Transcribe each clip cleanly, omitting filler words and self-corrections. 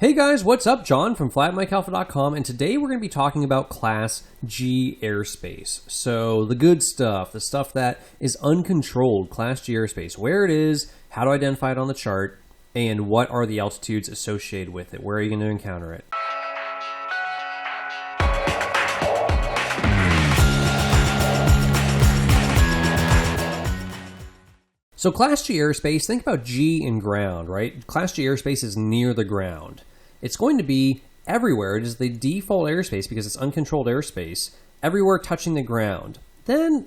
Hey guys, what's up? John from flatmikealpha.com, and today we're going to be talking about Class G airspace. So the good stuff, the stuff that is uncontrolled Class G airspace, where it is, how to identify it on the chart, and what are the altitudes associated with it. Where are you going to encounter it? So Class G airspace, think about G in ground, right? Class G airspace is near the ground. It's going to be everywhere. It is the default airspace because it's uncontrolled airspace, everywhere touching the ground. Then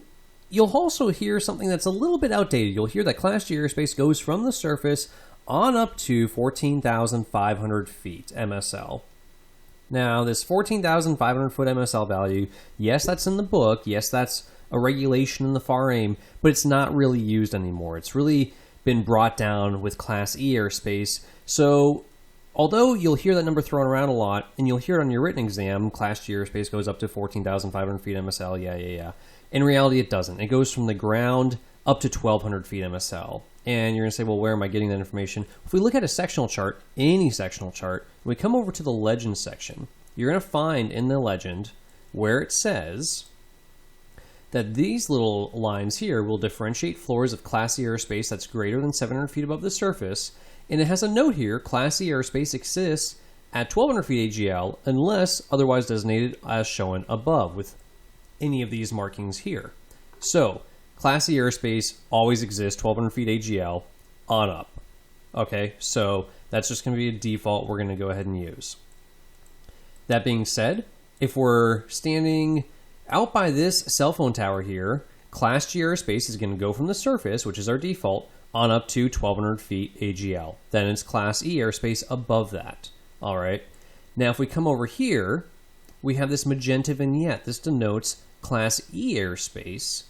you'll also hear something that's a little bit outdated. You'll hear that Class G airspace goes from the surface on up to 14,500 feet MSL. Now, this 14,500 foot MSL value, yes, that's in the book. Yes, that's a regulation in the FAR AIM, but it's not really used anymore. It's really been brought down with Class E airspace. So although you'll hear that number thrown around a lot, and you'll hear it on your written exam, Class G airspace goes up to 14,500 feet MSL, yeah. In reality, it doesn't. It goes from the ground up to 1,200 feet MSL. And you're going to say, well, where am I getting that information? If we look at a sectional chart, any sectional chart, and we come over to the legend section, you're going to find in the legend where it says that these little lines here will differentiate floors of Class E airspace that's greater than 700 feet above the surface. And it has a note here, Class E airspace exists at 1,200 feet AGL unless otherwise designated as shown above with any of these markings here. So Class E airspace always exists 1,200 feet AGL on up. Okay, so that's just going to be a default we're going to go ahead and use. That being said, if we're standing out by this cell phone tower here, Class G airspace is going to go from the surface, which is our default, on up to 1,200 feet AGL. Then it's Class E airspace above that. All right. Now, if we come over here, we have this magenta vignette. This denotes Class E airspace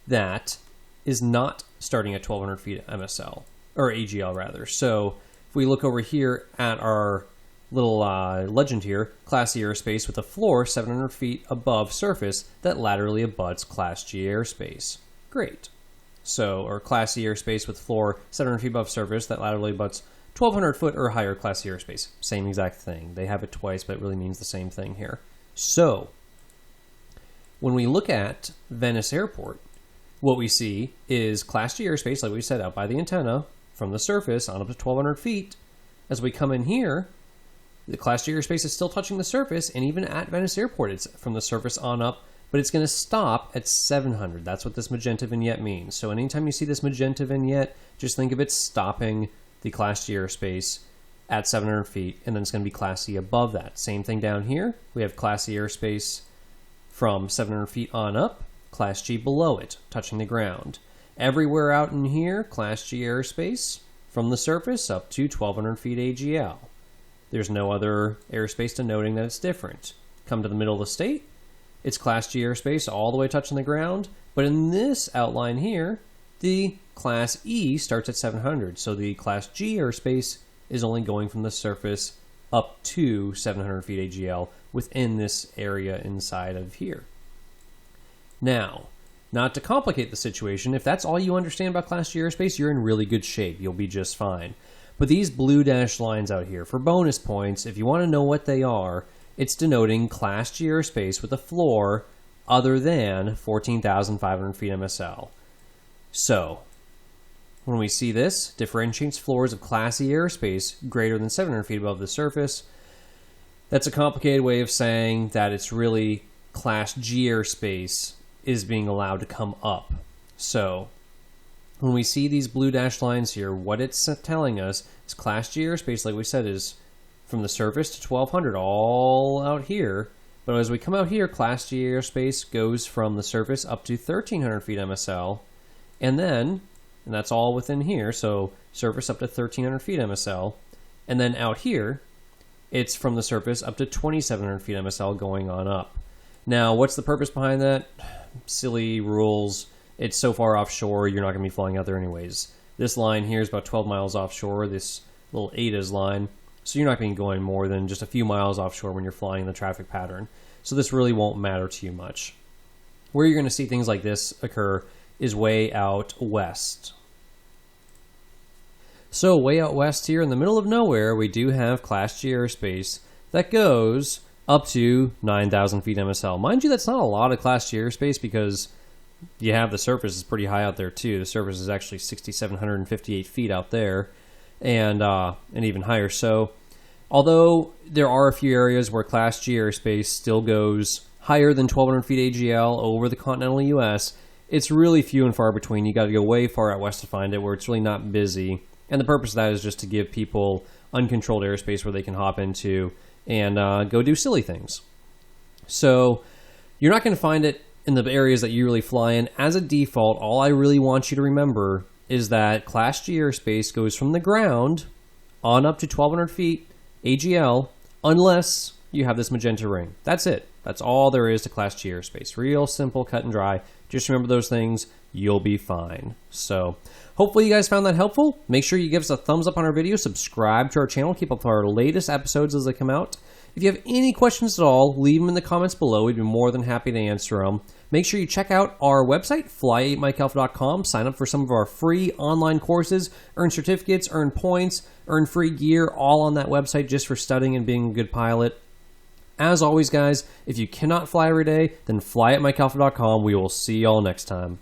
that is not starting at 1,200 feet MSL, or AGL rather. So if we look over here at our little legend here, Class E airspace with a floor 700 feet above surface that laterally abuts Class G airspace. Great. So, or Class E airspace with floor 700 feet above surface that laterally abuts 1,200 foot or higher Class E airspace. Same exact thing. They have it twice, but it really means the same thing here. So, when we look at Venice Airport, what we see is Class G airspace, like we said, out by the antenna, from the surface on up to 1,200 feet. As we come in here, the Class G airspace is still touching the surface, and even at Venice Airport, it's from the surface on up, but it's going to stop at 700. That's what this magenta vignette means. So anytime you see this magenta vignette, just think of it stopping the Class G airspace at 700 feet, and then it's going to be Class E above that. Same thing down here. We have Class E airspace from 700 feet on up, Class G below it, touching the ground. Everywhere out in here, Class G airspace from the surface up to 1,200 feet AGL. There's no other airspace denoting that it's different. Come to the middle of the state, it's Class G airspace all the way touching the ground, but in this outline here, the Class E starts at 700, so the Class G airspace is only going from the surface up to 700 feet AGL within this area inside of here. Now, not to complicate the situation, if that's all you understand about Class G airspace, you're in really good shape. You'll be just fine. But these blue dashed lines out here, for bonus points, if you want to know what they are, it's denoting Class G airspace with a floor other than 14,500 feet MSL. So, when we see this, differentiates floors of Class E airspace greater than 700 feet above the surface. That's a complicated way of saying that it's really Class G airspace is being allowed to come up. So, when we see these blue dashed lines here, what it's telling us is Class G airspace, like we said, is from the surface to 1,200, all out here. But as we come out here, Class G airspace goes from the surface up to 1,300 feet MSL. And that's all within here, so surface up to 1,300 feet MSL. And then out here, it's from the surface up to 2,700 feet MSL going on up. Now, what's the purpose behind that? Silly rules. It's so far offshore, you're not going to be flying out there anyways. This line here is about 12 miles offshore, this little ADA's line. So you're not going to be going more than just a few miles offshore when you're flying the traffic pattern. So this really won't matter to you much. Where you're going to see things like this occur is way out west. So way out west here in the middle of nowhere, we do have Class G airspace that goes up to 9,000 feet MSL. Mind you, that's not a lot of Class G airspace because you have the surface is pretty high out there too. The surface is actually 6,758 feet out there, and even higher. So, although there are a few areas where Class G airspace still goes higher than 1,200 feet AGL over the continental U.S., it's really few and far between. You got to go way far out west to find it, where it's really not busy. And the purpose of that is just to give people uncontrolled airspace where they can hop into and go do silly things. So you're not going to find it in the areas that you really fly in. As a default, all I really want you to remember is that Class G airspace goes from the ground on up to 1,200 feet AGL, unless you have this magenta ring. That's it. That's all there is to Class G airspace. Real simple, cut and dry. Just remember those things. You'll be fine. So hopefully you guys found that helpful. Make sure you give us a thumbs up on our video. Subscribe to our channel. Keep up with our latest episodes as they come out. If you have any questions at all, leave them in the comments below. We'd be more than happy to answer them. Make sure you check out our website, fly8mikealpha.com. Sign up for some of our free online courses, earn certificates, earn points, earn free gear, all on that website just for studying and being a good pilot. As always, guys, if you cannot fly every day, then fly at mikealpha.com. We will see y'all next time.